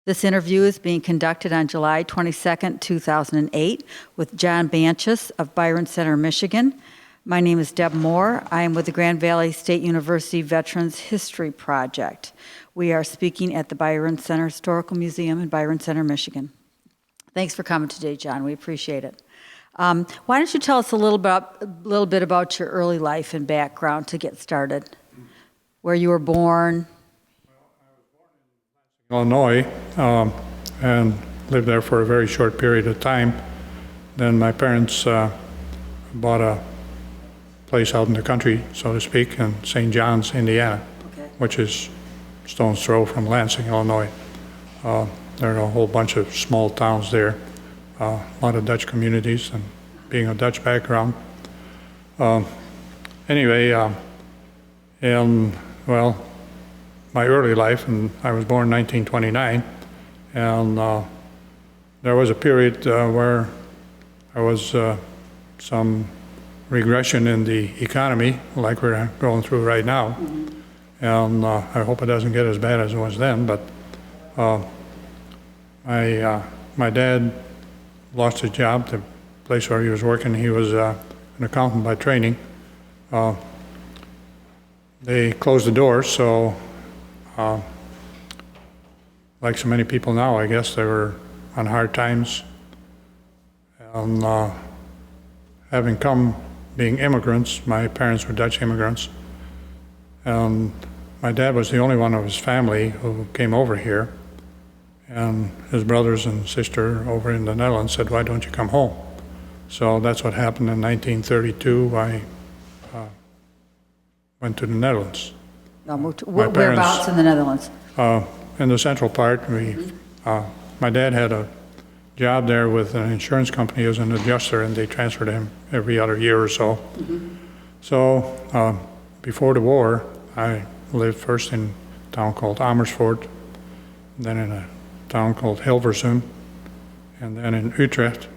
This interview is being conducted on July 22nd, 2008, with John Bantjes of Byron Center, Michigan. My name is Deb Moore. I am with the Grand Valley State University Veterans History Project. We are speaking at the Byron Center Historical Museum in Byron Center, Michigan. Thanks for coming today, John. We appreciate it. Why don't you tell us a little bit about your early life and background to get started? Where you were born? Illinois, and lived there for a very short period of time. Then my parents bought a place out in the country, so to speak, in St. John's, Indiana, which is stone's throw from Lansing, Illinois. There are a whole bunch of small towns there, a lot of Dutch communities, and being a Dutch background. Anyway, my early life, and I was born in 1929, and there was a period where there was some regression in the economy, like we're going through right now. And I hope it doesn't get as bad as it was then, but my dad lost his job, the place where he was working. He was an accountant by training. They closed the doors, so like so many people now, I guess, they were on hard times. And having come, being immigrants, my parents were Dutch immigrants, and my dad was the only one of his family who came over here, and his brothers and sister over in the Netherlands said, "Why don't you come home?" So that's what happened in 1932. I went to the Netherlands. Whereabouts in the Netherlands? In the central part. My dad had a job there with an insurance company as an adjuster, and they transferred him every other year or so. So before the war, I lived first in a town called Amersfoort, then in a town called Hilversum, and then in Utrecht.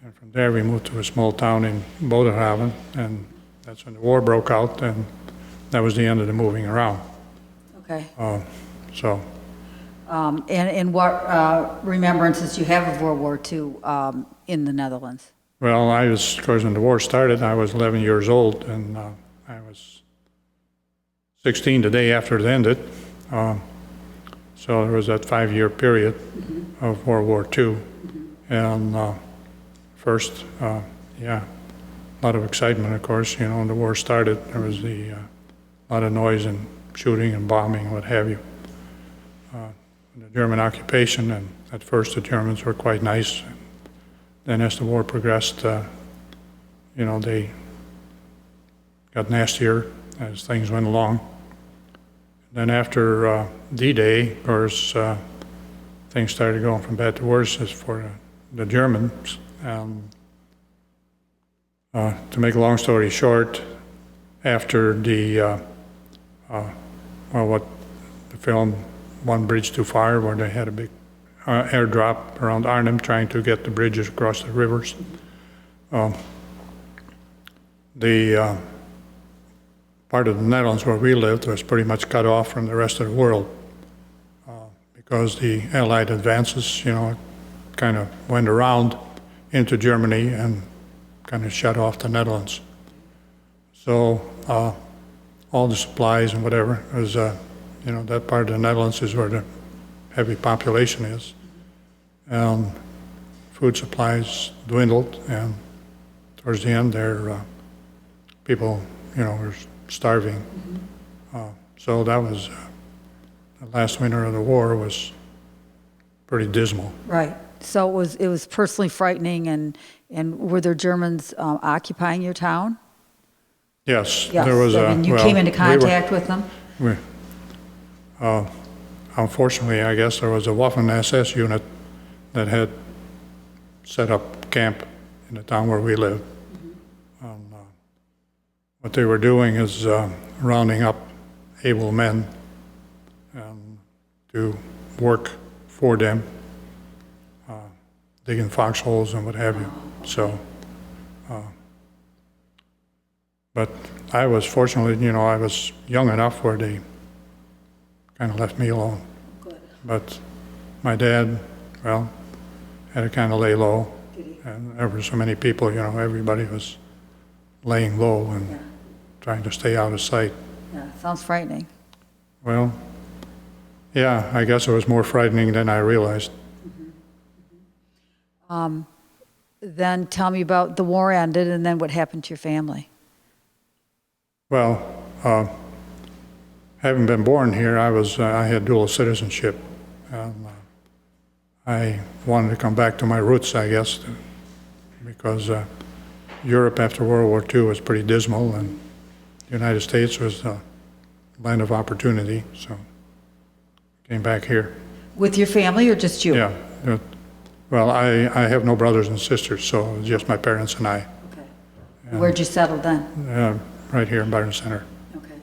And from there we moved to a small town in Bodegraven, and that's when the war broke out, and that was the end of the moving around. Okay. And what remembrances do you have of World War II in the Netherlands? Well, of course, when the war started, I was 11 years old, and I was 16 the day after it ended. So there was that 5-year period of World War II. And first, a lot of excitement, of course. You know, when the war started, there was a lot of noise and shooting and bombing, what have you. The German occupation, and at first the Germans were quite nice. And then as the war progressed, they got nastier as things went along. Then after D-Day, of course, things started going from bad to worse as for the Germans. To make a long story short, after the film One Bridge Too Far, where they had a big airdrop around Arnhem trying to get the bridges across the rivers, the part of the Netherlands where we lived was pretty much cut off from the rest of the world because the Allied advances, kind of went around into Germany and kind of shut off the Netherlands. So all the supplies and whatever was, that part of the Netherlands is where the heavy population is. And food supplies dwindled, and towards the end there, people, were starving. So that was, the last winter of the war was pretty dismal. Right. So it was personally frightening, and were there Germans occupying your town? Yes. Yes. There was you came into contact with them? Unfortunately, I guess there was a Waffen-SS unit that had set up camp in the town where we lived. What they were doing is rounding up able men to work for them, digging foxholes and what have you. So, but I was fortunately, I was young enough where they kind of left me alone. Good. But My dad, well, had to kind of lay low. And there were so many people, everybody was laying low and trying to stay out of sight. Yeah, sounds frightening. Well, yeah, I guess it was more frightening than I realized. Then tell me about the war ended and then what happened to your family. Well, having been born here, I had dual citizenship. And, I wanted to come back to my roots, I guess, because Europe after World War II was pretty dismal, and the United States was a land of opportunity, so came back here. With your family or just you? Yeah. Well, I have no brothers and sisters, so it was just my parents and I. Okay. Where'd you settle then? Right here in Byron Center. Okay.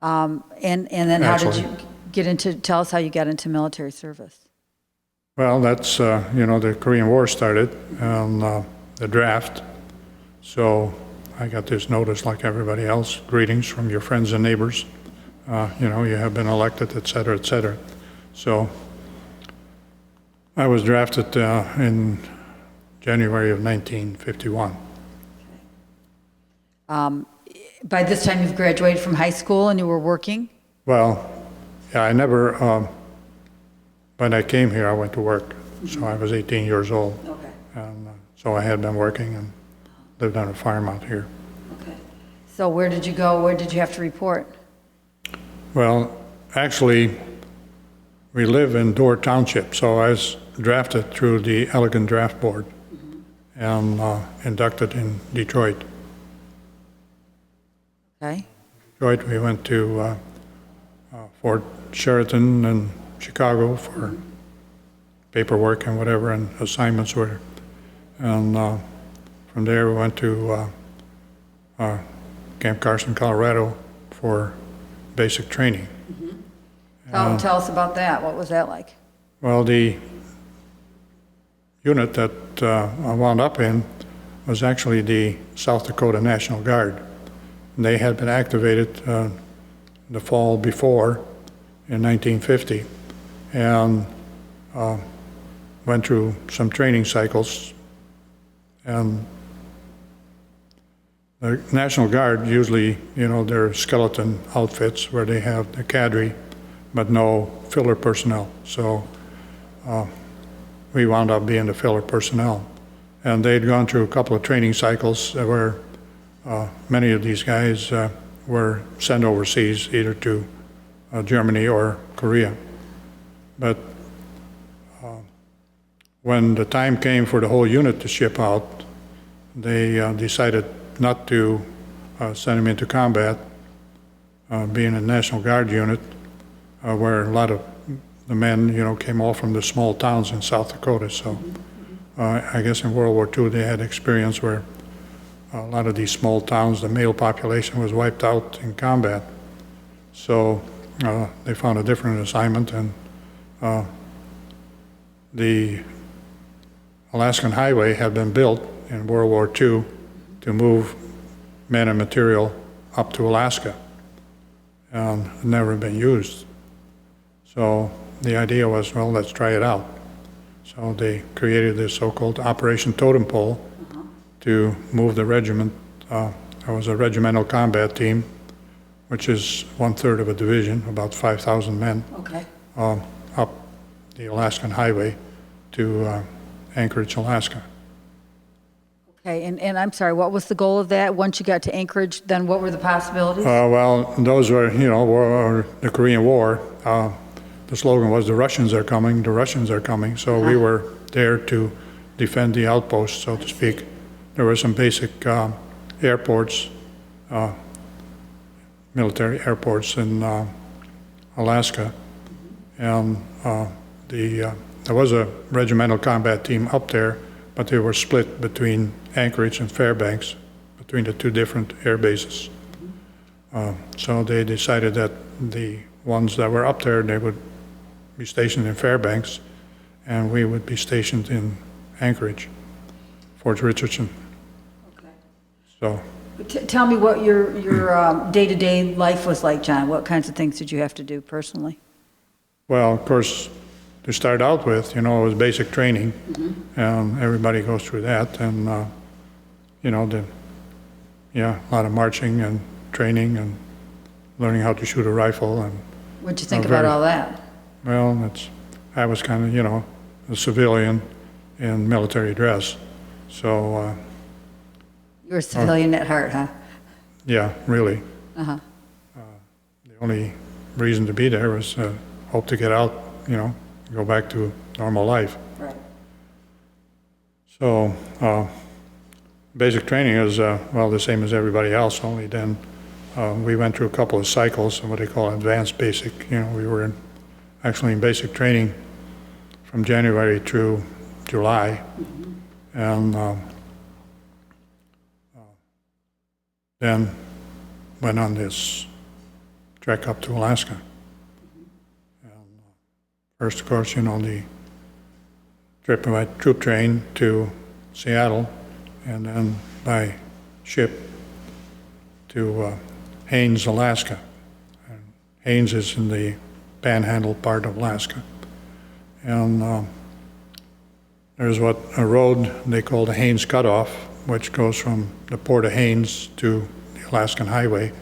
And then how did you get into, tell us how you got into military service? Well, that's, the Korean War started, and the draft. So I got this notice like everybody else, greetings from your friends and neighbors. You have been elected, et cetera, et cetera. So I was drafted in January of 1951. By this time you've graduated from high school and you were working? Well, yeah, I never, when I came here, I went to work. So I was 18 years old. Okay. And so I had been working and lived on a farm out here. Okay. So where did you go? Where did you have to report? Well, actually, we live in Door Township, so I was drafted through the Elegant Draft Board and inducted in Detroit. Okay. Detroit, we went to Fort Sheraton and Chicago for paperwork and whatever, and assignments were. And from there, we went to Camp Carson, Colorado for basic training. Tell us about that. What was that like? Well, the unit that I wound up in was actually the South Dakota National Guard. And they had been activated the fall before in 1950 and went through some training cycles. And the National Guard usually, they're skeleton outfits where they have the cadre but no filler personnel. So we wound up being the filler personnel. And they'd gone through a couple of training cycles where many of these guys were sent overseas, either to Germany or Korea. But when the time came for the whole unit to ship out, they decided not to send them into combat, being a National Guard unit, where a lot of the men, came all from the small towns in South Dakota. So I guess in World War II they had experience where a lot of these small towns, the male population was wiped out in combat. So they found a different assignment, and the Alaskan Highway had been built in World War II to move men and material up to Alaska, and never been used. So the idea was, well, let's try it out. So they created this so-called Operation Totem Pole to move the regiment. There was a regimental combat team, which is 1/3 of a division, about 5,000 men, Okay. up the Alaskan Highway to Anchorage, Alaska. Okay, and I'm sorry, what was the goal of that? Once you got to Anchorage, then what were the possibilities? Well, those were, the Korean War. The slogan was, "The Russians are coming, the Russians are coming." So we were there to defend the outpost, so to speak. There were some basic airports, military airports in Alaska, and there was a regimental combat team up there, but they were split between Anchorage and Fairbanks, between the two different air bases. So they decided that the ones that were up there, they would be stationed in Fairbanks, and we would be stationed in Anchorage, Fort Richardson. Okay. So, Tell me what your day-to-day life was like, John. What kinds of things did you have to do personally? well, of course, to start out with, it was basic training, and everybody goes through that, and a lot of marching and training and learning how to shoot a rifle. And What'd you think about all that? well, I was kind of a civilian in military dress, so You're a civilian at heart, huh? yeah, really. Uh-huh. The only reason to be there was hope to get out, go back to normal life. Right. So basic training is, the same as everybody else, only then we went through a couple of cycles of what they call advanced basic. We were actually in basic training from January through July, and then went on this trek up to Alaska. And first, of course, the trip by troop train to Seattle, and then by ship to Haines, Alaska. And Haines is in the panhandle part of Alaska. And there's a road they call the Haines Cutoff, which goes from the port of Haines to the Alaskan Highway,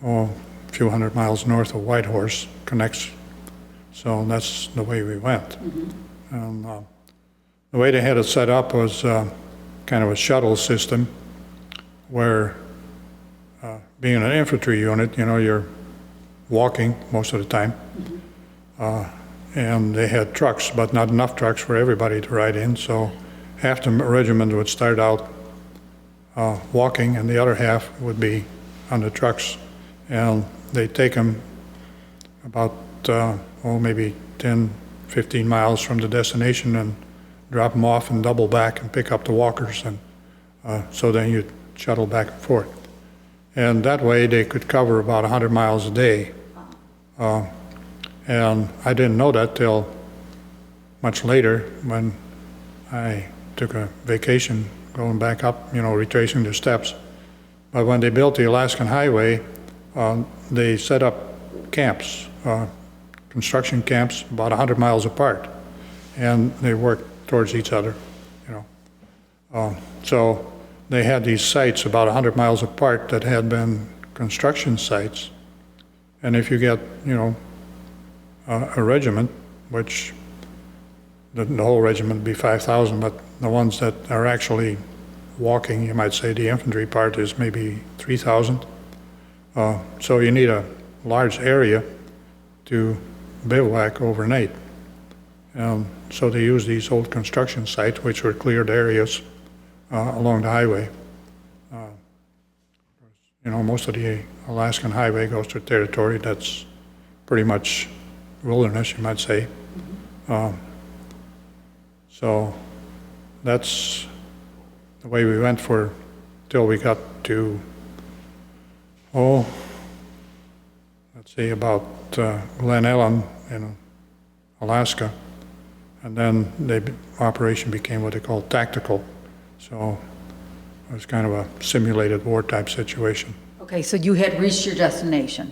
a few hundred miles north of Whitehorse, connects. So that's the way we went. And the way they had it set up was kind of a shuttle system where, being an infantry unit, you're walking most of the time. And they had trucks, but not enough trucks for everybody to ride in. So half the regiment would start out walking, and the other half would be on the trucks. And they'd take them about, maybe 10, 15 miles from the destination and drop them off and double back and pick up the walkers. And so then you'd shuttle back and forth. And that way they could cover about 100 miles a day. And I didn't know that till much later when I took a vacation going back up, retracing the steps. But when they built the Alaskan Highway, they set up camps, construction camps about 100 miles apart, and they worked towards each other, So they had these sites about 100 miles apart that had been construction sites. And if you get, a regiment, which the whole regiment would be 5,000, but the ones that are actually walking, you might say the infantry part is maybe 3,000. So you need a large area to bivouac overnight. So they use these old construction sites, which were cleared areas along the highway. Most of the Alaskan Highway goes to territory that's pretty much wilderness, you might say. So that's the way we went till we got to, about Glen Ellen in Alaska. And then the operation became what they call tactical. So it was kind of a simulated war type situation. Okay, so you had reached your destination.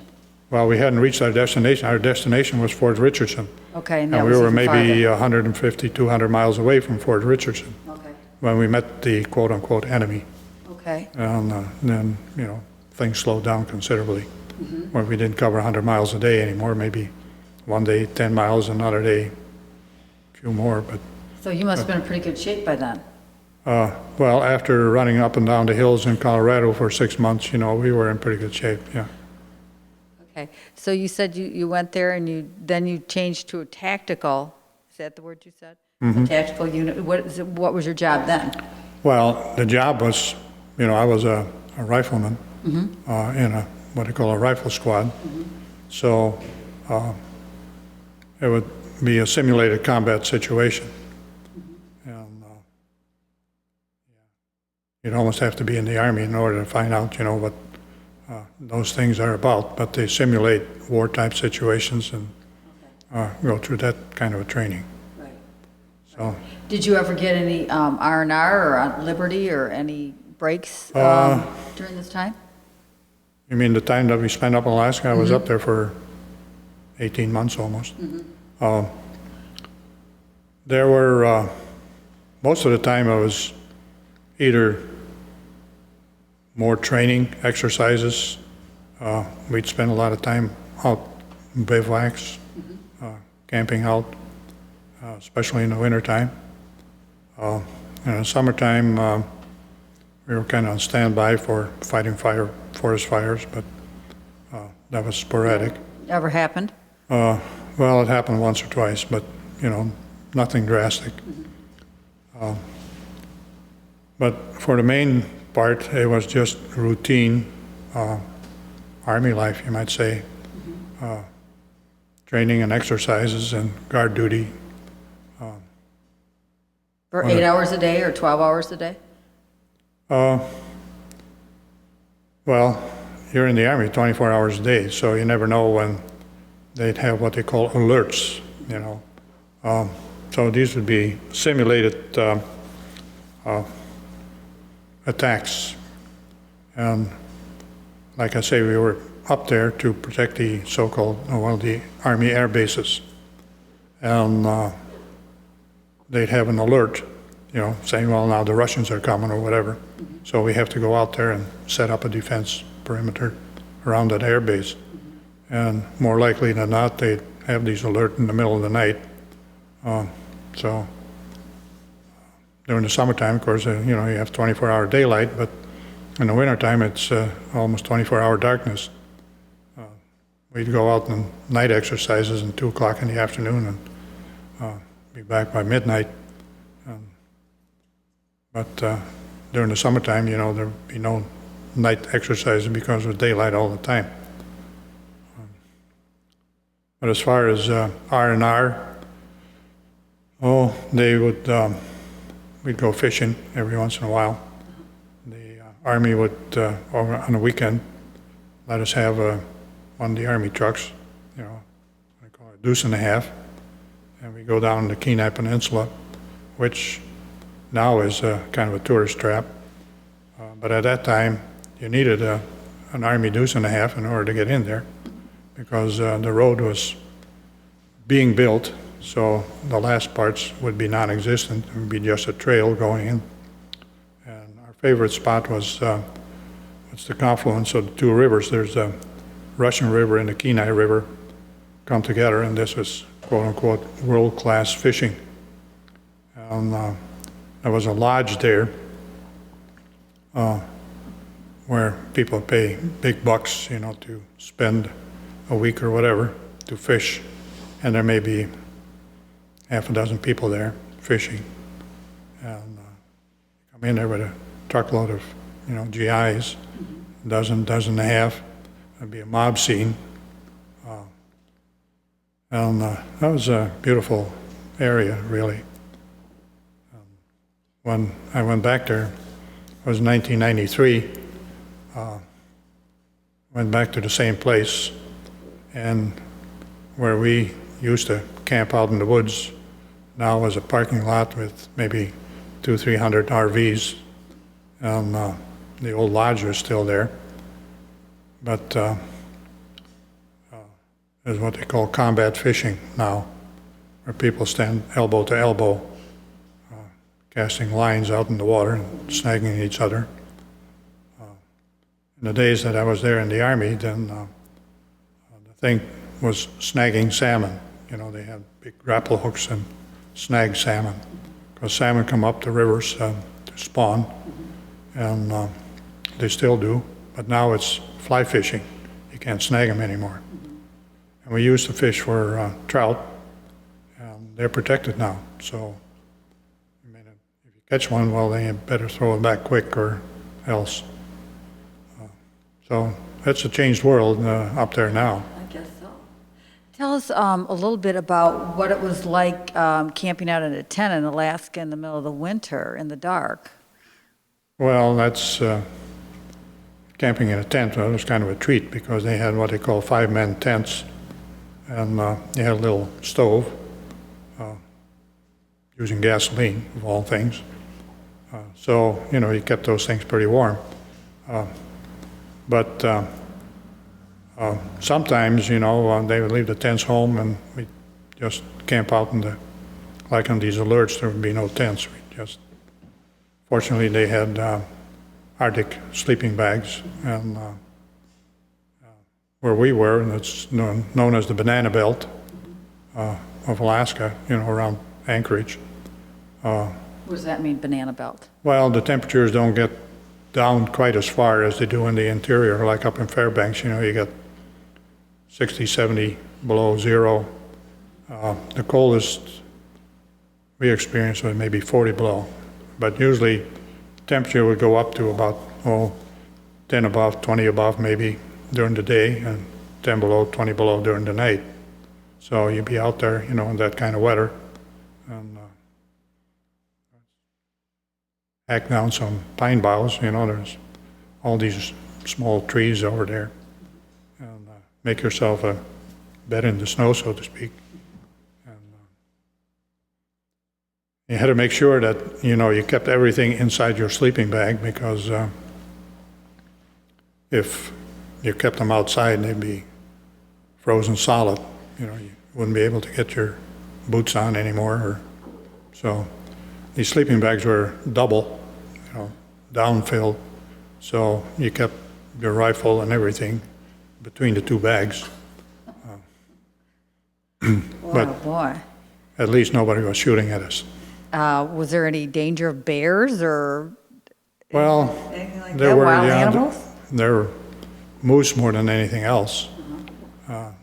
Well, we hadn't reached our destination. Our destination was Fort Richardson. Okay, and And that we was were even maybe farther. 150, 200 miles away from Fort Richardson Okay, when we met the quote-unquote enemy. okay, And then, things slowed down considerably. Where we didn't cover 100 miles a day anymore, maybe one day 10 miles, another day a few more. But so you must have been in pretty good shape by then. well, after running up and down the hills in Colorado for 6 months, we were in pretty good shape, yeah. Okay, so you said you went there and then you changed to a tactical, is that the word you said? A tactical unit, what was your job then? Well, the job was, I was a rifleman in what they call a rifle squad. So it would be a simulated combat situation. And you'd almost have to be in the Army in order to find out, what those things are about. But they simulate war-type situations and go through that kind of a training. Right. So. Did you ever get any R&R or on Liberty or any breaks during this time? You mean the time that we spent up in Alaska? I was up there for 18 months almost. There were, most of the time I was either more training exercises. We'd spend a lot of time out in bivouacs, camping out, especially in the wintertime. In the summertime, we were kind of on standby for fighting forest fires, but that was sporadic. Ever happened? Well, it happened once or twice, but, nothing drastic. But for the main part, it was just routine Army life, you might say. Training and exercises and guard duty. For 8 hours a day or 12 hours a day? Well, you're in the Army 24 hours a day, so you never know when they'd have what they call alerts, So these would be simulated attacks. And like I say, we were up there to protect the so-called, the Army air bases. And they'd have an alert, saying, well, now the Russians are coming or whatever. So we have to go out there and set up a defense perimeter around that air base. And more likely than not, they'd have these alerts in the middle of the night. So during the summertime, of course, you have 24-hour daylight, but in the wintertime, it's almost 24-hour darkness. We'd go out on night exercises at 2 o'clock in the afternoon and be back by midnight. But during the summertime, there'd be no night exercises because of daylight all the time. But as far as R&R, they would, we'd go fishing every once in a while. The Army would, on a weekend, let us have one of the Army trucks, they call it a deuce and a half, and we go down the Kenai Peninsula, which now is kind of a tourist trap. But at that time, you needed an Army deuce and a half in order to get in there, because the road was being built, so the last parts would be non-existent. It would be just a trail going in. And our favorite spot was it's the confluence of the two rivers. There's the Russian River and the Kenai River come together, and this was quote-unquote world-class fishing. And there was a lodge there where people pay big bucks, to spend a week or whatever to fish, and there may be half a dozen people there fishing, and come in there with a truckload of, GIs, dozen and a half. It'd be a mob scene, and that was a beautiful area, really. When I went back there, it was 1993. Went back to the same place, and where we used to camp out in the woods now was a parking lot with maybe 200-300 RVs, and the old lodge was still there. But there's what they call combat fishing now, where people stand elbow to elbow, casting lines out in the water and snagging each other. In the days that I was there in the Army, then the thing was snagging salmon. They had big grapple hooks and snag salmon, because salmon come up the rivers to spawn, and they still do, but now it's fly fishing. You can't snag them anymore. And we used to fish for trout, and they're protected now. So, if you catch one, well, then you better throw it back quick or else. So it's a changed world up there now. I guess so. Tell us a little bit about what it was like camping out in a tent in Alaska in the middle of the winter in the dark. Well, that's camping in a tent. Well, it was kind of a treat, because they had what they call 5-man tents, and they had a little stove using gasoline, of all things. So, you kept those things pretty warm. But sometimes, they would leave the tents home, and we'd just camp out in the like on these alerts, there would be no tents. Fortunately, they had Arctic sleeping bags, and where we were, and it's known as the banana belt of Alaska, around Anchorage. What does that mean, banana belt? Well, the temperatures don't get down quite as far as they do in the interior, like up in Fairbanks, you get 60, 70 below zero. The coldest we experienced was maybe 40 below, but usually temperature would go up to about 10 above, 20 above maybe during the day, and 10 below, 20 below during the night. So you'd be out there, in that kind of weather, and hack down some pine boughs, there's all these small trees over there, and make yourself a bed in the snow, so to speak. And you had to make sure that, you kept everything inside your sleeping bag, because if you kept them outside, they'd be frozen solid. You wouldn't be able to get your boots on anymore. So these sleeping bags were double, down-filled, so you kept your rifle and everything between the two bags. But Oh, boy. at least nobody was shooting at us. Was there any danger of bears or Well, anything like there that? were, Wild yeah, animals? there were moose more than anything else.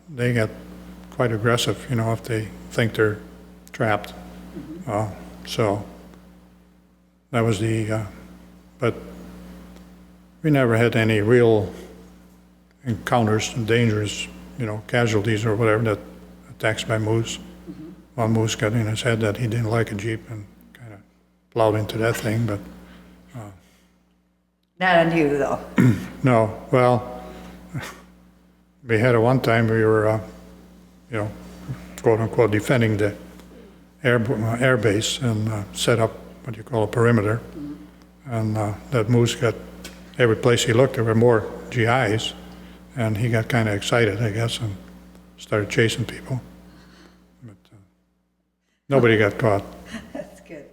They get quite aggressive, if they think they're trapped. So that was but we never had any real encounters, dangerous, casualties or whatever, that attacks by moose. One moose got in his head that he didn't like a Jeep and kind of plowed into that thing, but Not on you, though. no. Well, we had a one time we were, quote unquote, defending the air base and set up what you call a perimeter. And that moose got, every place he looked, there were more GIs, and he got kind of excited, I guess, and started chasing people. But nobody got caught. That's good.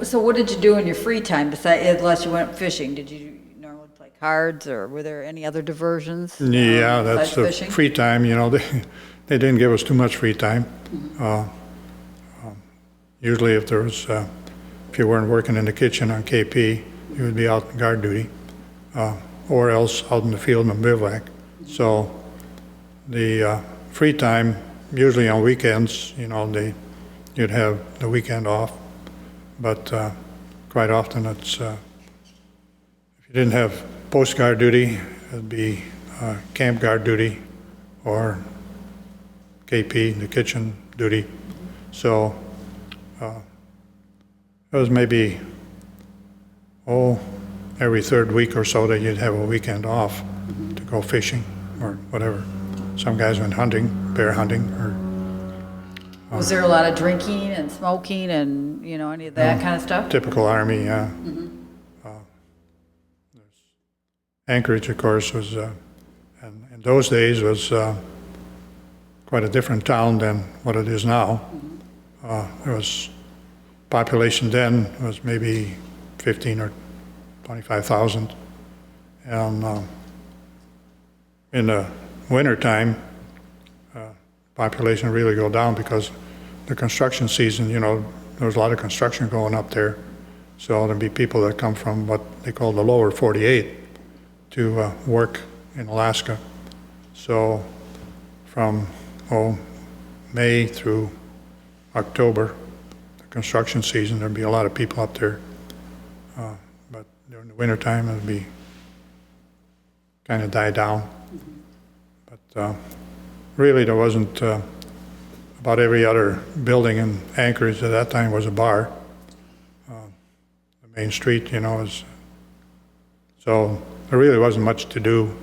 So what did you do in your free time, besides, unless you went fishing? Did you normally play cards, or were there any other diversions? Yeah, that's besides the fishing? free time. They didn't give us too much free time. Usually, if you weren't working in the kitchen on KP, you would be out on guard duty, or else out in the field in bivouac. So the free time, usually on weekends, you'd have the weekend off. But quite often it's, if you didn't have post guard duty, it'd be camp guard duty or KP, the kitchen duty. So it was maybe, every third week or so that you'd have a weekend off to go fishing or whatever. Some guys went hunting, bear hunting, or Was there a lot of drinking and smoking and, any of that kind of stuff? typical Army, yeah. Anchorage, of course, was, and in those days was quite a different town than what it is now. There was, population then was maybe 15 or 25,000. And in the wintertime, population really go down because the construction season, there was a lot of construction going up there. So there'd be people that come from what they call the lower 48 to work in Alaska. So from May through October, the construction season, there'd be a lot of people up there. But during the wintertime, it'd be kind of die down. But really, there wasn't, about every other building in Anchorage at that time was a bar. The main street, was, so there really wasn't much to do,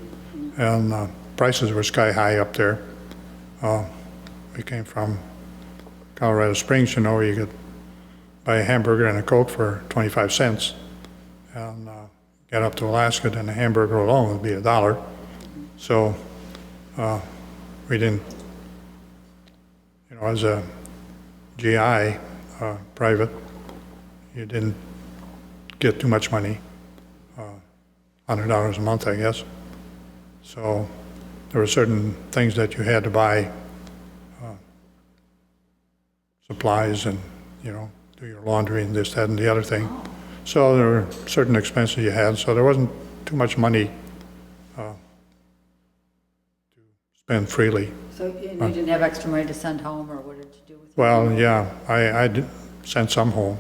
and prices were sky high up there. We came from Colorado Springs, where you could buy a hamburger and a Coke for 25 cents, and get up to Alaska, then a hamburger alone would be $1. So we didn't, as a GI, private, you didn't get too much money, $100 a month, I guess. So there were certain things that you had to buy, supplies and, do your laundry and this, that, and the other thing. So there were certain expenses you had, so there wasn't too much money to spend freely. So you didn't have extra money to send home, or what did you do with it? Well, yeah, I did send some home.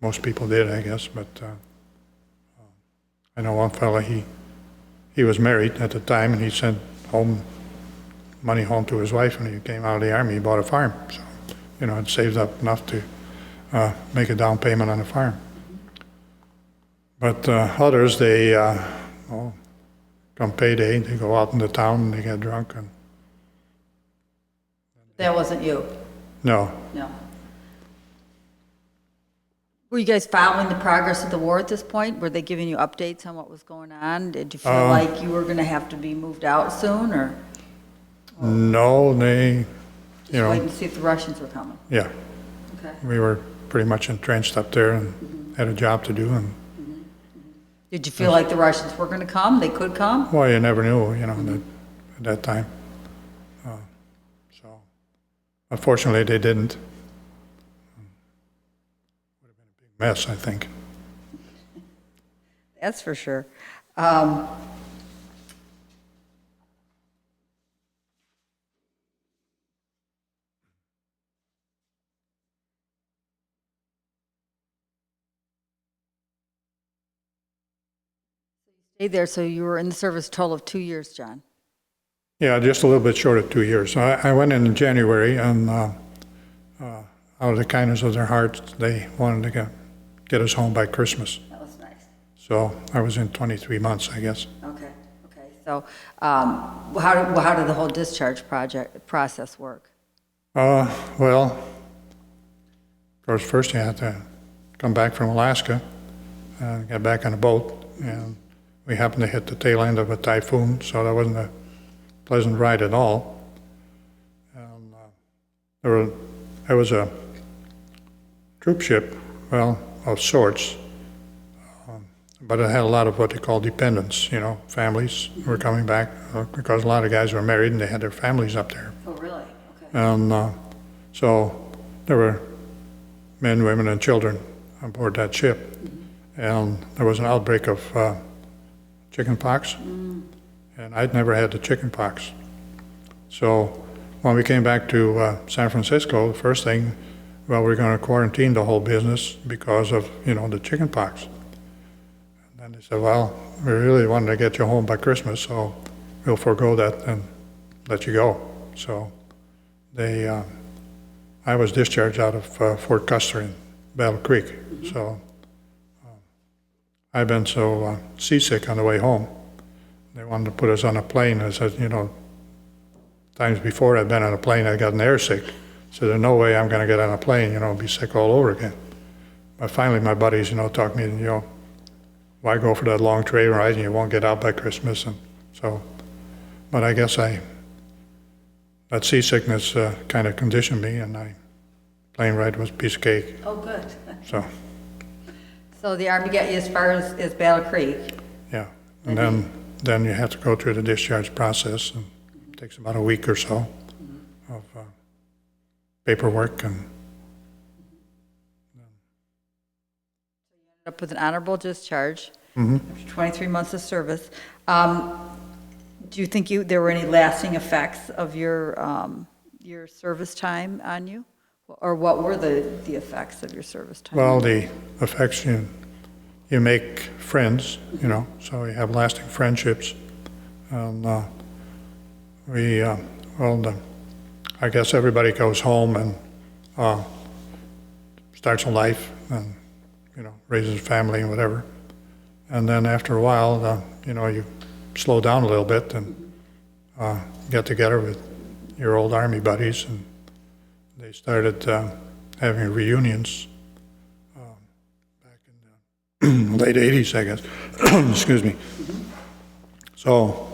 Most people did, I guess, but I know one fella, he was married at the time, and he sent money home to his wife. When he came out of the Army, he bought a farm. So, it saved up enough to make a down payment on a farm. But others, they, come payday, they go out into town and they get drunk. And That wasn't you? no, No. Were you guys following the progress of the war at this point? Were they giving you updates on what was going on? Did you feel like you were going to have to be moved out soon, or no, they, wait and see if the Russians were coming? yeah, Okay. we were pretty much entrenched up there and had a job to do. And Did you feel like the Russians were going to come? They could come? well, you never knew, at that time. So unfortunately, they didn't. Would have been a big mess, I think. That's for sure. Stayed there, so you were in the service a total of 2 years, John. Yeah, just a little bit short of 2 years. So I went in January, and out of the kindness of their hearts, they wanted to get us home by Christmas. That was nice. So I was in 23 months, I guess. Okay. So how did the whole discharge process work? Well, of course, first you had to come back from Alaska and get back on a boat, and we happened to hit the tail end of a typhoon, so that wasn't a pleasant ride at all. And there was a troop ship, well, of sorts, but it had a lot of what they call dependents, families who were coming back, because a lot of guys were married and they had their families up there. Oh, really? Okay. And so there were men, women, and children on board that ship. And there was an outbreak of chicken pox, and I'd never had the chicken pox. So when we came back to San Francisco, the first thing, well, we're going to quarantine the whole business because of, the chicken pox. And then they said, well, we really wanted to get you home by Christmas, so we'll forego that and let you go. So I was discharged out of Fort Custer in Battle Creek. So I've been so seasick on the way home. They wanted to put us on a plane. I said, times before I'd been on a plane, I'd gotten air sick. So there's no way I'm going to get on a plane, be sick all over again. But finally, my buddies, talked me, why go for that long train ride and you won't get out by Christmas? And so, but I guess that seasickness kind of conditioned me, and plane ride was a piece of cake. Oh, good. So the Army got you as far as Battle Creek? Yeah, and then you have to go through the discharge process, and it takes about a week or so of paperwork. And Up with an honorable discharge after 23 months of service. Do you think there were any lasting effects of your service time on you? Or what were the effects of your service time? well, the effects, you make friends, so you have lasting friendships. And I guess everybody goes home and starts a life and, raises a family and whatever. And then after a while, you slow down a little bit and get together with your old Army buddies, and they started having reunions back in the late 80s, I guess. Excuse me. So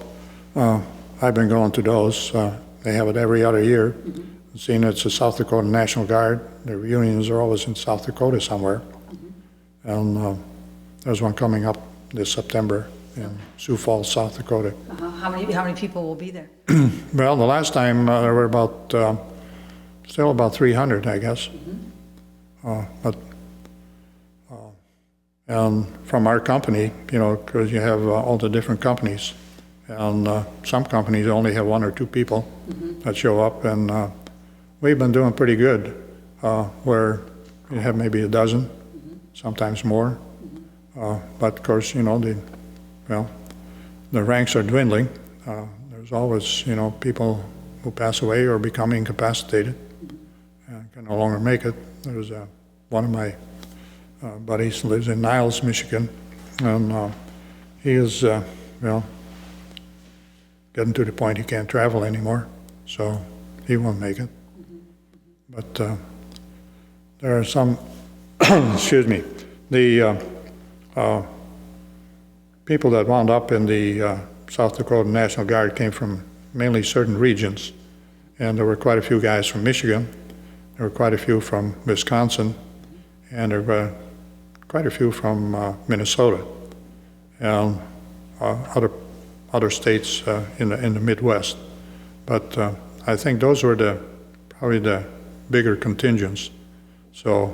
I've been going to those. They have it every other year. Seeing it's the South Dakota National Guard, the reunions are always in South Dakota somewhere. And there's one coming up this September in Sioux Falls, South Dakota. How many people will be there? Well, the last time there were still about 300, I guess. And from our company, because you have all the different companies, and some companies only have 1 or 2 people that show up, and we've been doing pretty good, where you have maybe a dozen, sometimes more. But of course, the ranks are dwindling. There's always, people who pass away or become incapacitated and can no longer make it. There's one of my buddies lives in Niles, Michigan, and he is, getting to the point he can't travel anymore, so he won't make it. But there are some, excuse me, the people that wound up in the South Dakota National Guard came from mainly certain regions, and there were quite a few guys from Michigan, there were quite a few from Wisconsin, and there were quite a few from Minnesota, and other states in the Midwest. But I think those were probably the bigger contingents. So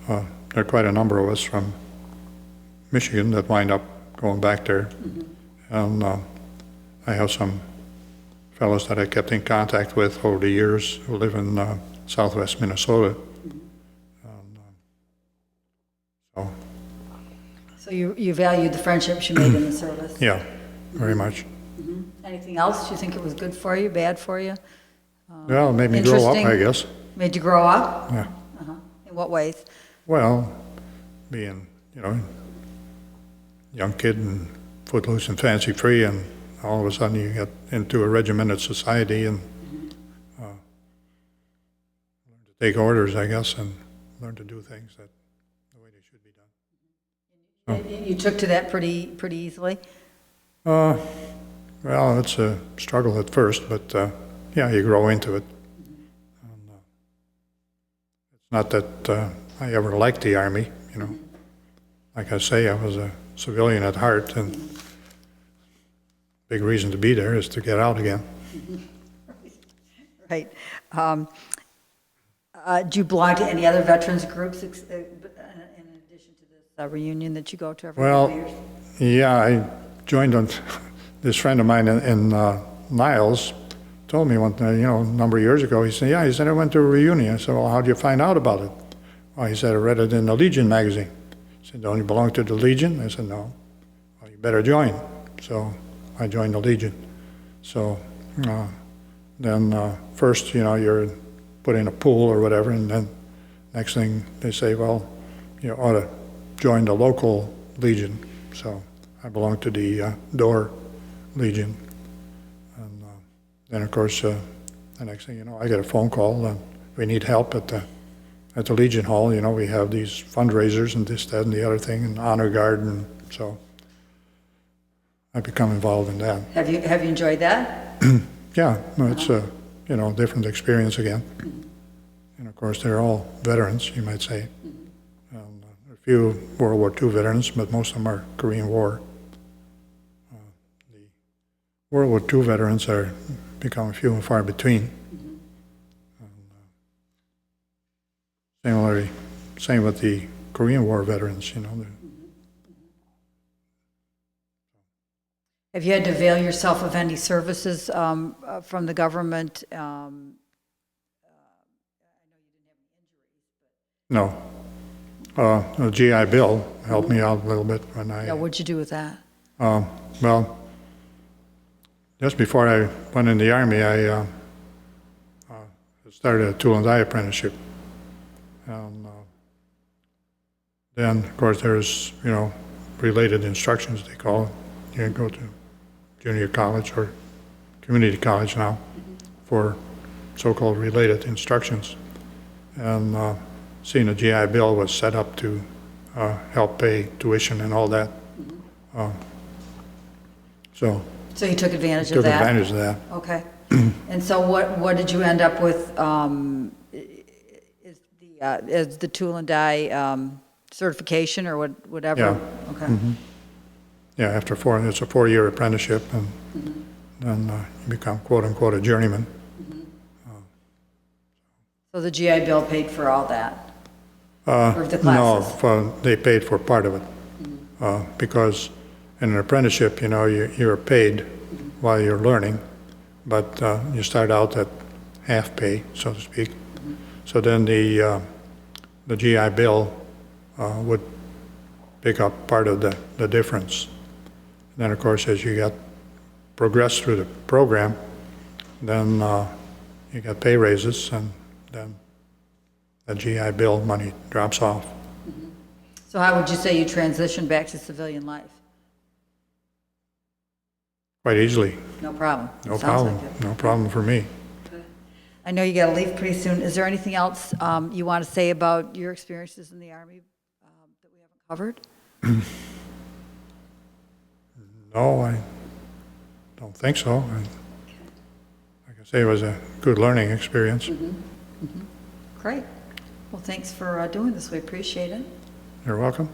there are quite a number of us from Michigan that wind up going back there. And I have some fellows that I kept in contact with over the years who live in southwest Minnesota. So you valued the friendships you made in the service? Yeah, very much. Anything else? Do you think it was good for you, bad for you? Well, it made me grow up, I guess. Made you grow up? Yeah. In what ways? Well, being, young kid and footloose and fancy free, and all of a sudden you get into a regimented society and learn to take orders, I guess, and learn to do things the way they should be done. You took to that pretty easily? Well, it's a struggle at first, but yeah, you grow into it. And, it's not that I ever liked the Army, Like I say, I was a civilian at heart, and big reason to be there is to get out again. Right. Do you belong to any other veterans groups in addition to this reunion that you go to every couple years? Yeah, I joined on. This friend of mine in Niles told me one, a number of years ago. He said, "Yeah," he said, "I went to a reunion." I said, "Well, how did you find out about it?" Well, he said, "I read it in the Legion magazine." He said, "Don't you belong to the Legion?" I said, "No." "Well, you better join." So I joined the Legion. So then first, you're put in a pool or whatever, and then next thing they say, well, you ought to join the local Legion. So I belong to the Door Legion. And then, of course, the next thing you know, I get a phone call, and we need help at the Legion Hall. We have these fundraisers and this, that, and the other thing, and honor guard, and so I become involved in that. Have you enjoyed that? Yeah, it's a different experience again. And of course, they're all veterans, you might say. And a few World War II veterans, but most of them are Korean War. The World War II veterans are becoming few and far between. And, same with the Korean War veterans, Have you had to avail yourself of any services from the government? No. The GI Bill helped me out a little bit when I... Yeah, what'd you do with that? Well, just before I went in the Army, I started a tool and die apprenticeship. And then, of course, there's, related instructions, they call it. You can go to junior college or community college now for so-called related instructions. And seeing a GI Bill was set up to help pay tuition and all that. So So you took advantage of Took that? advantage of that. Okay. And so what did you end up with, is the tool and die certification or whatever? Yeah. Okay. Yeah, after it's a 4-year apprenticeship, and then you become quote-unquote a journeyman. So the GI Bill paid for all that? Or the classes? No, they paid for part of it. Because in an apprenticeship, you're paid while you're learning, but you start out at half pay, so to speak. So then the GI Bill would pick up part of the difference. And then, of course, as you progress through the program, then you get pay raises, and then the GI Bill money drops off. So how would you say you transitioned back to civilian life? Quite easily. No problem? No Sounds problem. like it. No problem for me. I know you got to leave pretty soon. Is there anything else you want to say about your experiences in the Army that we haven't covered? No, I don't think so. Like I say, it was a good learning experience. Great. Well, thanks for doing this. We appreciate it. You're welcome.